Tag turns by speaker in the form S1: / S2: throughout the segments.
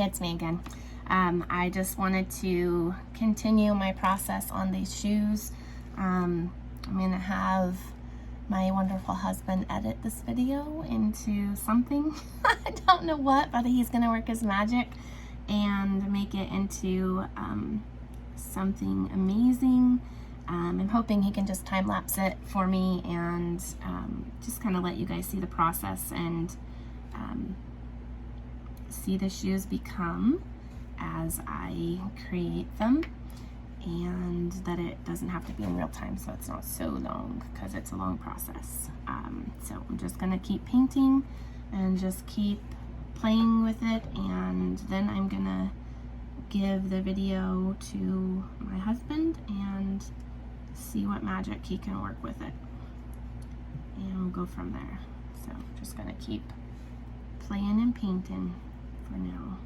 S1: It's me again. I just wanted to continue my process on these shoes. I'm going to have my wonderful husband edit this video into something. I don't know what, but he's going to work his magic and make it into something amazing. I'm hoping he can just time-lapse it for me and just kind of let you guys see the process and see the shoes become as I create them, and that it doesn't have to be in real time, so it's not so long, because it's a long process. So I'm just gonna keep painting and just keep playing with it, and then I'm gonna give the video to my husband and see what magic he can work with it, and we'll go from there. So I'm just gonna keep playing and painting for now.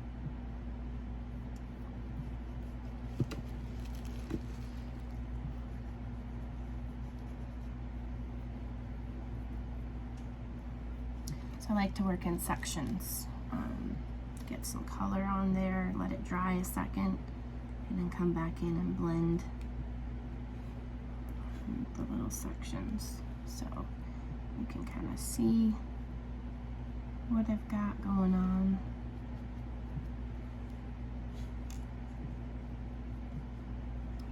S1: So I like to work in sections. Get some color on there, let it dry a second, and then come back in and blend the little sections. So you can kind of see what I've got going on.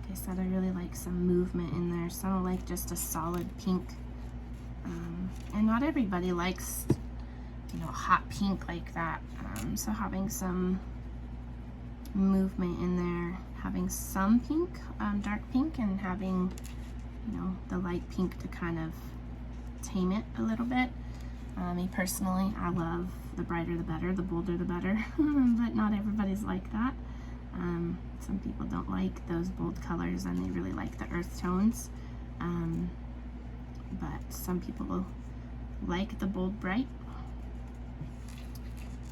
S1: Like I said, I really like some movement in there, so I don't like just a solid pink. And not everybody likes, you know, hot pink like that. So having some movement in there, having some pink, dark pink, and having, you know, the light pink to kind of tame it a little bit. Me personally, I love the brighter the better, the bolder the better, but not everybody's like that. Some people don't like those bold colors and they really like the earth tones, but some people like the bold bright.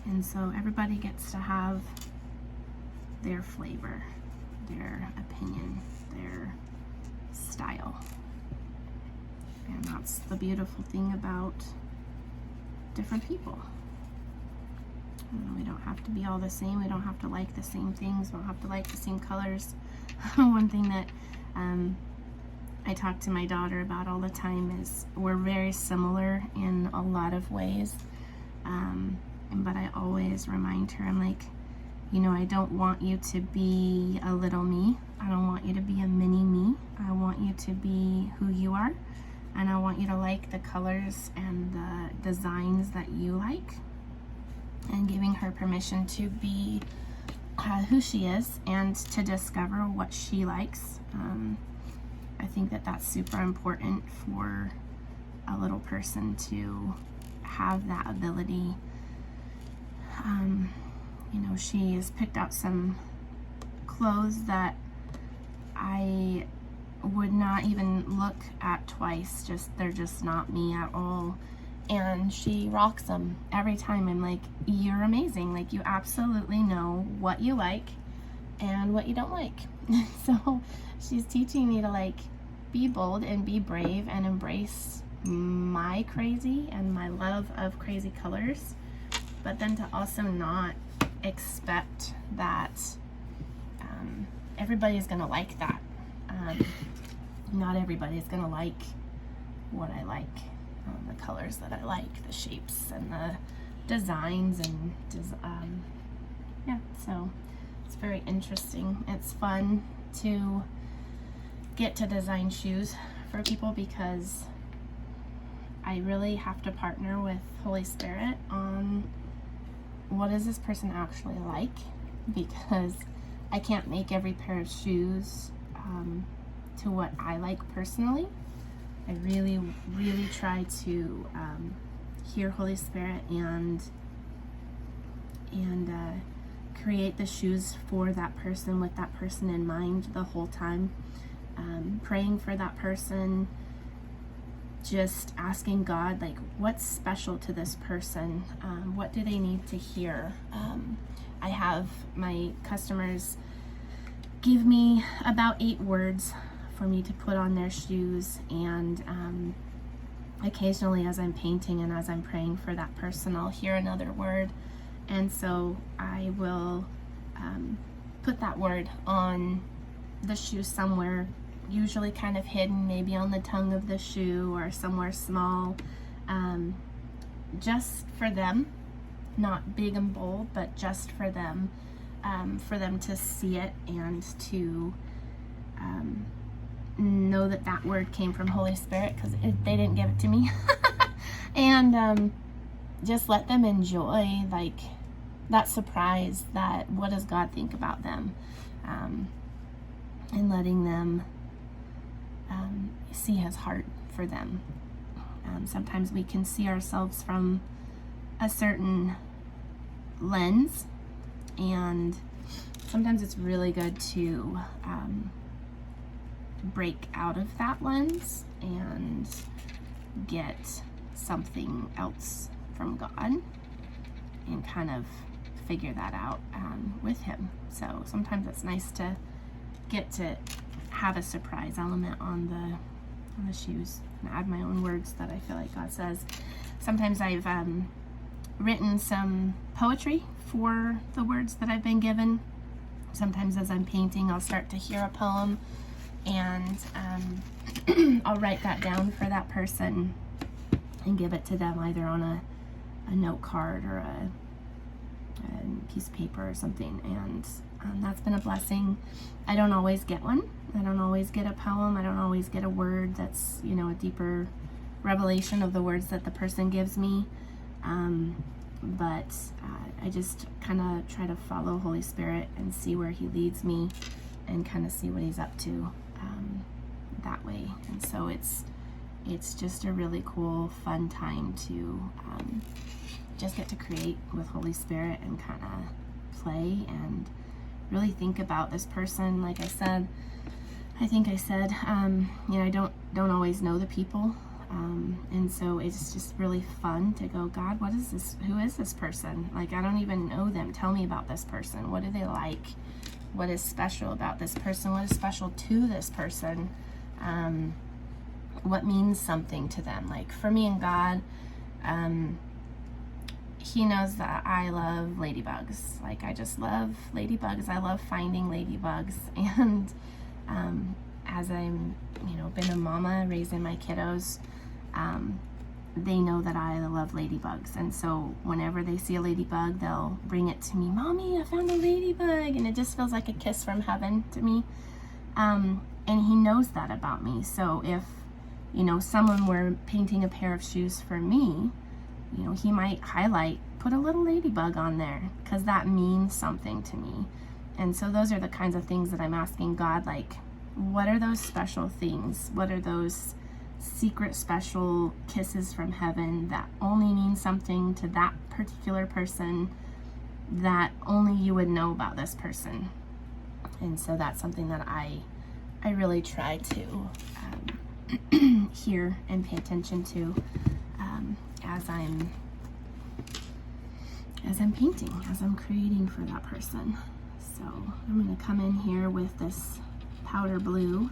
S1: And so everybody gets to have their flavor, their opinion, their style. And that's the beautiful thing about different people. You know, we don't have to be all the same. We don't have to like the same things. We don't have to like the same colors. One thing that I talk to my daughter about all the time is we're very similar in a lot of ways. But I always remind her, I'm like, you know, I don't want you to be a little me. I don't want you to be a mini me. I want you to be who you are. And I want you to like the colors and the designs that you like. And giving her permission to be who she is and to discover what she likes. I think that that's super important for a little person to have that ability. You know, she has picked out some clothes that I would not even look at twice. They're just not me at all. And she rocks them every time. I'm like, you're amazing. Like, you absolutely know what you like and what you don't like. So she's teaching me to, like, be bold and be brave and embrace my crazy and my love of crazy colors, but then to also not expect that everybody's gonna like that. Not everybody's gonna like what I like, the colors that I like, the shapes and the designs, and yeah, so it's very interesting. It's fun to get to design shoes for people because I really have to partner with Holy Spirit on what does this person actually like, because I can't make every pair of shoes to what I like personally. I really, really try to hear Holy Spirit and create the shoes for that person with that person in mind the whole time. Praying for that person, just asking God, like, what's special to this person? What do they need to hear? I have my customers give me about 8 words for me to put on their shoes, and occasionally as I'm painting and as I'm praying for that person, I'll hear another word, And so I will put that word on the shoe somewhere, usually kind of hidden, maybe on the tongue of the shoe or somewhere small, just for them, not big and bold, but just for them to see it and to know that that word came from Holy Spirit, because they didn't give it to me. And just let them enjoy like that surprise, that what does God think about them, and letting them see his heart for them. Sometimes we can see ourselves from a certain lens, and sometimes it's really good to break out of that lens and get something else from God and kind of figure that out with him. So sometimes it's nice to get to have a surprise element on the shoes and add my own words that I feel like God says. Sometimes I've written some poetry for the words that I've been given. Sometimes as I'm painting, I'll start to hear a poem, and I'll write that down for that person and give it to them either on a note card or a piece of paper or something. And that's been a blessing. I don't always get one. I don't always get a poem. I don't always get a word that's, you know, a deeper revelation of the words that the person gives me. But I just kind of try to follow Holy Spirit and see where he leads me and kind of see what he's up to that way. And so it's just a really cool, fun time to just get to create with Holy Spirit and kind of play and really think about this person. Like I said, I don't always know the people. And so it's just really fun to go, God, what is this? Who is this person? Like, I don't even know them. Tell me about this person. What do they like? What is special about this person? What is special to this person? What means something to them? Like, for me and God, he knows that I love ladybugs. Like, I just love ladybugs. I love finding ladybugs. And as I'm, been a mama raising my kiddos, they know that I love ladybugs. And so whenever they see a ladybug, they'll bring it to me. Mommy, I found a ladybug. And it just feels like a kiss from heaven to me. And he knows that about me. So if, someone were painting a pair of shoes for me, he might put a little ladybug on there, because that means something to me. And so those are the kinds of things that I'm asking God, like, what are those special things? What are those secret special kisses from heaven that only mean something to that particular person, that only you would know about this person? And so that's something that I really try to hear and pay attention to as I'm painting, as I'm creating for that person. So I'm going to come in here with this powder blue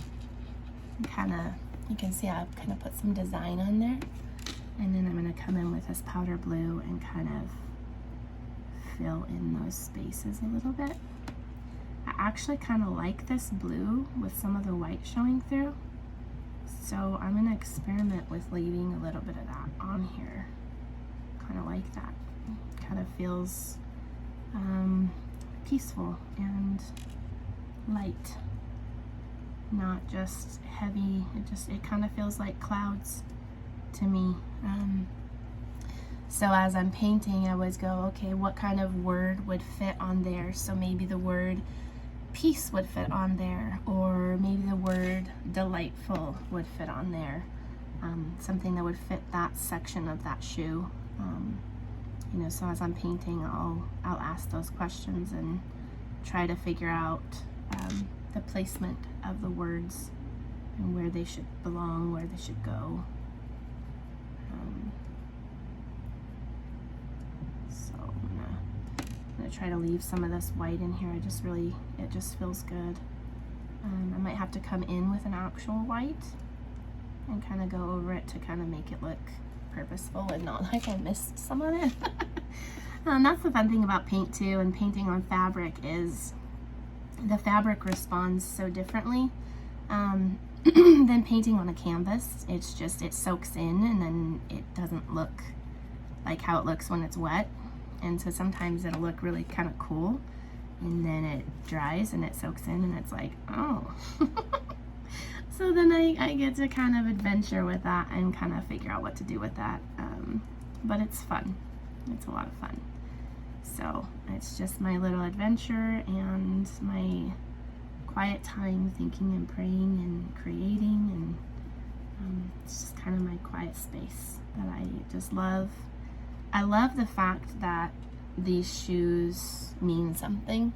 S1: and you can see I've kind of put some design on there, and then I'm going to come in with this powder blue and kind of fill in those spaces a little bit. I actually kind of like this blue with some of the white showing through, so I'm going to experiment with leaving a little bit of that on here. Kind of like that. Kind of feels peaceful and light, not just heavy. It kind of feels like clouds to me. So as I'm painting, I always go, okay, what kind of word would fit on there? So maybe the word peace would fit on there, or maybe the word delightful would fit on there. Something that would fit that section of that shoe. So as I'm painting, I'll ask those questions and try to figure out the placement of the words and where they should belong, where they should go. So I'm gonna try to leave some of this white in here. It just feels good. I might have to come in with an actual white and kind of go over it to kind of make it look purposeful and not like I missed some of it. And that's the fun thing about paint too, and painting on fabric, is the fabric responds so differently than painting on a canvas. It's just, it soaks in and then it doesn't look like how it looks when it's wet. And so sometimes it'll look really kind of cool, and then it dries and it soaks in and it's like, oh. So then I get to kind of adventure with that and kind of figure out what to do with that. But it's fun. It's a lot of fun. So it's just my little adventure and my quiet time thinking and praying and creating, and it's just kind of my quiet space that I just love. I love the fact that these shoes mean something.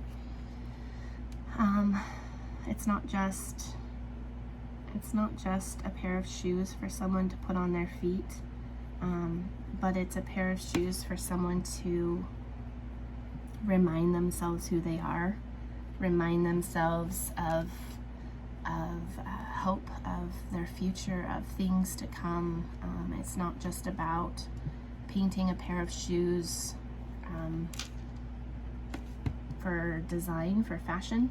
S1: It's not just a pair of shoes for someone to put on their feet, but it's a pair of shoes for someone to remind themselves who they are, remind themselves of hope, of their future, of things to come. It's not just about painting a pair of shoes for design, for fashion.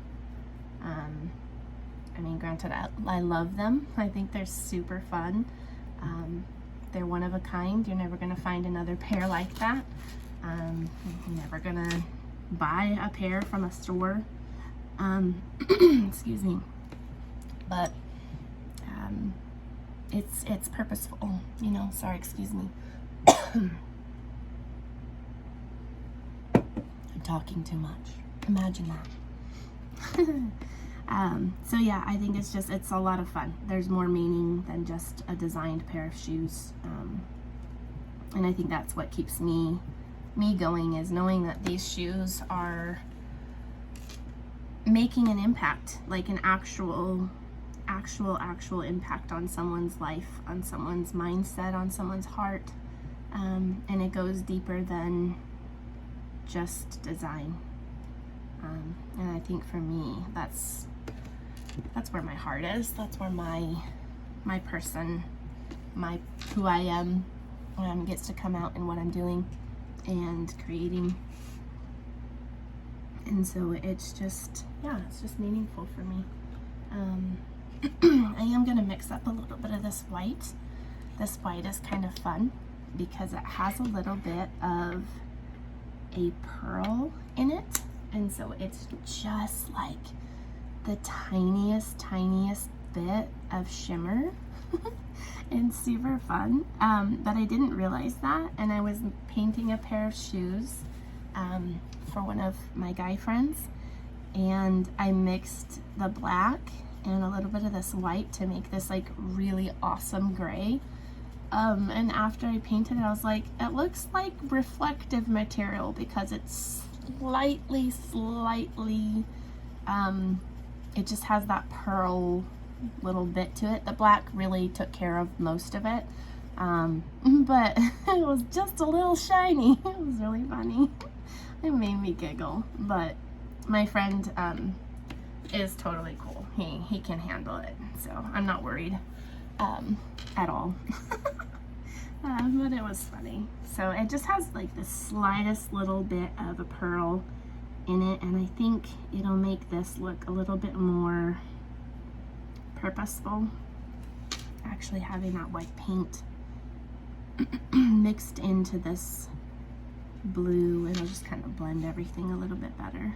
S1: I mean, granted, I love them. I think they're super fun. They're one of a kind. You're never going to find another pair like that. You're never going to buy a pair from a store. Excuse me. But it's purposeful, you know. Sorry, excuse me. I'm talking too much. Imagine that. So yeah, I think it's a lot of fun. There's more meaning than just a designed pair of shoes. And I think that's what keeps me going, is knowing that these shoes are making an impact, like an actual impact on someone's life, on someone's mindset, on someone's heart. And it goes deeper than just design. And I think for me, that's where my heart is. That's where my person, who I am, gets to come out in what I'm doing and creating. And so it's just meaningful for me. I am gonna mix up a little bit of this white. This white is kind of fun because it has a little bit of a pearl in it. And so it's just like the tiniest bit of shimmer. It's super fun. But I didn't realize that. And I was painting a pair of shoes for one of my guy friends. And I mixed the black and a little bit of this white to make this like really awesome gray. And after I painted it, I was like, it looks like reflective material because it's slightly, it just has that pearl little bit to it. The black really took care of most of it, but it was just a little shiny. It was really funny. It made me giggle, but my friend is totally cool. He can handle it, so I'm not worried at all. But it was funny. So it just has like the slightest little bit of a pearl in it, and I think it'll make this look a little bit more purposeful. Actually having that white paint mixed into this blue, it'll just kind of blend everything a little bit better,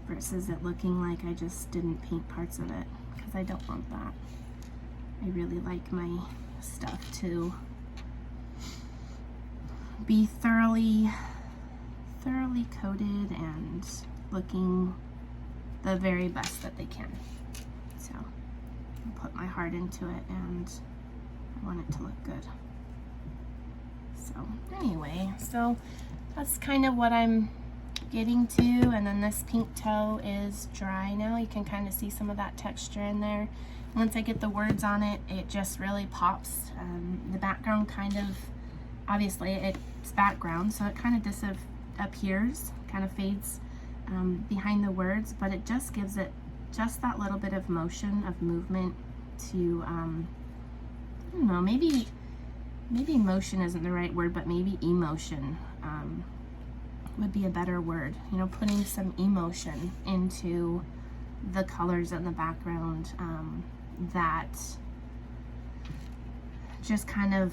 S1: versus it looking like I just didn't paint parts of it, because I don't want that. I really like my stuff to be thoroughly coated and looking the very best that they can. So I'll put my heart into it, and I want it to look good. So anyway, so that's kind of what I'm getting to. And then this pink toe is dry now. You can kind of see some of that texture in there. Once I get the words on it, it just really pops. The background kind of, obviously it's background, so it kind of disappears, kind of fades behind the words, but it just gives it just that little bit of motion, of movement to, I don't know, maybe motion isn't the right word, but maybe emotion. would be a better word. You know, putting some emotion into the colors in the background that just kind of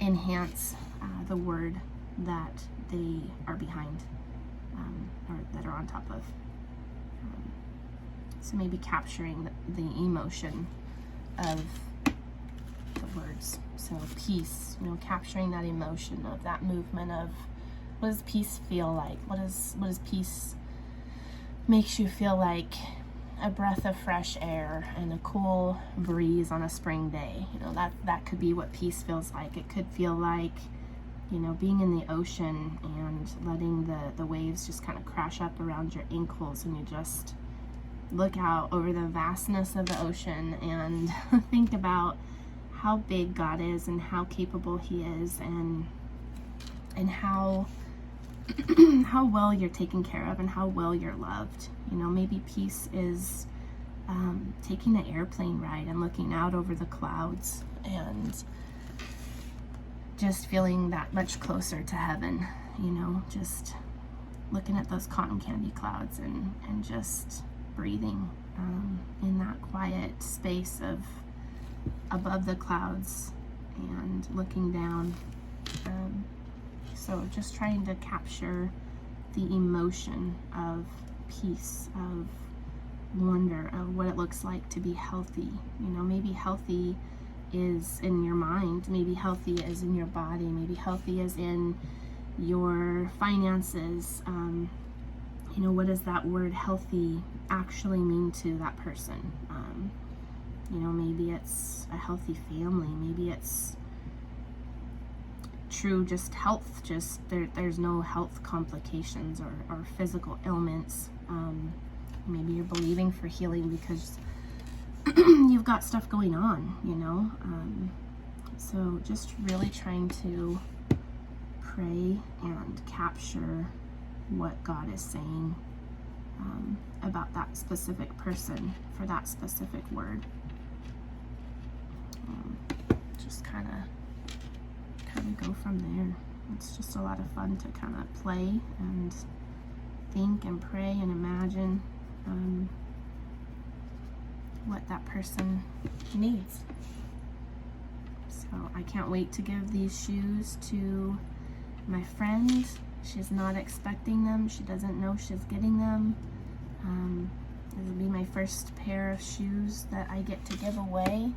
S1: enhance the word that they are behind, or that are on top of. So maybe capturing the emotion of the words. So peace, you know, capturing that emotion of that movement of what does peace feel like? What does peace makes you feel like? A breath of fresh air and a cool breeze on a spring day. You know, that could be what peace feels like. It could feel like, you know, being in the ocean and letting the waves just kind of crash up around your ankles, and you just look out over the vastness of the ocean and think about how big God is and how capable He is, and how how well you're taken care of and how well you're loved. You know, maybe peace is taking an airplane ride and looking out over the clouds and just feeling that much closer to heaven. You know, just looking at those cotton candy clouds and just breathing in that quiet space of above the clouds and looking down. So just trying to capture the emotion of peace, of wonder, of what it looks like to be healthy. You know, maybe healthy is in your mind, maybe healthy is in your body, maybe healthy is in your finances. You know, what does that word healthy actually mean to that person? You know, maybe it's a healthy family, maybe it's true just health, just there's no health complications or physical ailments. Maybe you're believing for healing because you've got stuff going on, you know. So just really trying to pray and capture what God is saying about that specific person for that specific word. Just kind of go from there. It's just a lot of fun to kind of play and think and pray and imagine what that person needs. So I can't wait to give these shoes to my friend. She's not expecting them. She doesn't know she's getting them. This will be my first pair of shoes that I get to give away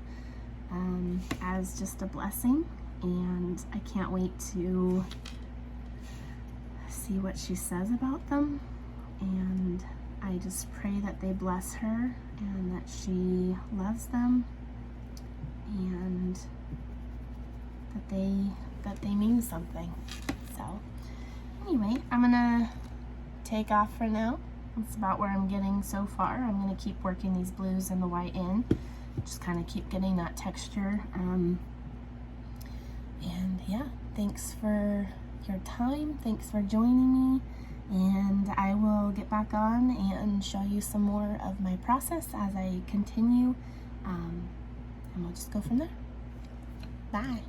S1: as just a blessing. And I can't wait to see what she says about them. And I just pray that they bless her and that she loves them, and that they mean something. So anyway, I'm gonna take off for now. That's about where I'm getting so far. I'm gonna keep working these blues and the white in, just kind of keep getting that texture. And yeah, thanks for your time. Thanks for joining me. And I will get back on and show you some more of my process as I continue. And we'll just go from there. Bye.